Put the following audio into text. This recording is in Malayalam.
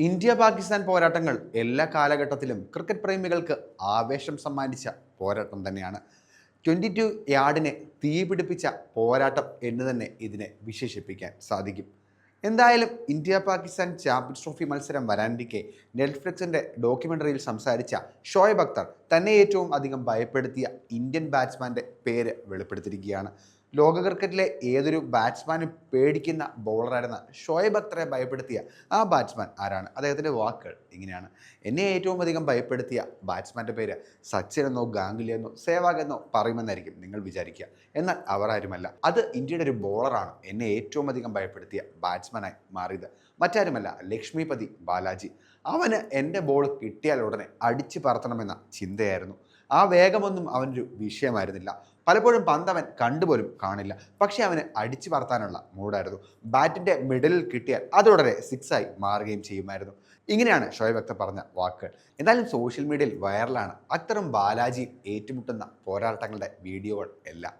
ഇന്ത്യ പാകിസ്ഥാൻ പോരാട്ടങ്ങൾ എല്ലാ കാലഘട്ടത്തിലും ക്രിക്കറ്റ് പ്രേമികൾക്ക് ആവേശം സമ്മാനിച്ച പോരാട്ടം തന്നെയാണ്. 22 യാർഡിനെ തീപിടിപ്പിച്ച പോരാട്ടം എന്ന് തന്നെ ഇതിനെ വിശേഷിപ്പിക്കാൻ സാധിക്കും. എന്തായാലും ഇന്ത്യ പാകിസ്ഥാൻ ചാമ്പ്യൻസ് ട്രോഫി മത്സരം വരാനിരിക്കെ നെറ്റ്ഫ്ലിക്സിൻ്റെ ഡോക്യുമെൻ്ററിയിൽ സംസാരിച്ച ഷോയബ് അക്തർ തന്നെ ഏറ്റവും അധികം ഭയപ്പെടുത്തിയ ഇന്ത്യൻ ബാറ്റ്സ്മാൻ്റെ പേര് വെളിപ്പെടുത്തിയിരിക്കുകയാണ്. ലോക ക്രിക്കറ്റിലെ ഏതൊരു ബാറ്റ്സ്മാനും പേടിക്കുന്ന ബൗളറായിരുന്ന ഷോയബ് അക്തറെ ഭയപ്പെടുത്തിയ ആ ബാറ്റ്സ്മാൻ ആരാണ്? അദ്ദേഹത്തിൻ്റെ വാക്കുകൾ ഇങ്ങനെയാണ്: എന്നെ ഏറ്റവും അധികം ഭയപ്പെടുത്തിയ ബാറ്റ്സ്മാൻ്റെ പേര് സച്ചിൻ എന്നോ ഗാംഗുലി എന്നോ സേവാഗ് എന്നോ പറയുമെന്നായിരിക്കും നിങ്ങൾ വിചാരിക്കുക. എന്നാൽ അവർ ആരുമല്ല. അത് ഇന്ത്യയുടെ ഒരു ബോളറാണ് എന്നെ ഏറ്റവും അധികം ഭയപ്പെടുത്തിയ ബാറ്റ്സ്മാനായി മാറിയത്. മറ്റാരുമല്ല, ലക്ഷ്മിപതി ബാലാജി. അവന് എൻ്റെ ബോൾ കിട്ടിയാൽ ഉടനെ അടിച്ചു പറത്തണമെന്ന ചിന്തയായിരുന്നു. ആ വേഗമൊന്നും അവനൊരു വിഷയമായിരുന്നില്ല. പലപ്പോഴും പന്ത് അവൻ കണ്ടുപോലും കാണില്ല. പക്ഷേ അവന് അടിച്ചു പറത്താനുള്ള മൂഡായിരുന്നു. ബാറ്റിൻ്റെ മിഡിലിൽ കിട്ടിയാൽ അതുടനെ സിക്സായി മാറുകയും ചെയ്യുമായിരുന്നു. ഇങ്ങനെയാണ് ഷോയബ് അക്തർ പറഞ്ഞ വാക്കുകൾ. എന്തായാലും സോഷ്യൽ മീഡിയയിൽ വൈറലാണ് അക്തറും ബാലാജിയും ഏറ്റുമുട്ടുന്ന പോരാട്ടങ്ങളുടെ വീഡിയോകൾ എല്ലാം.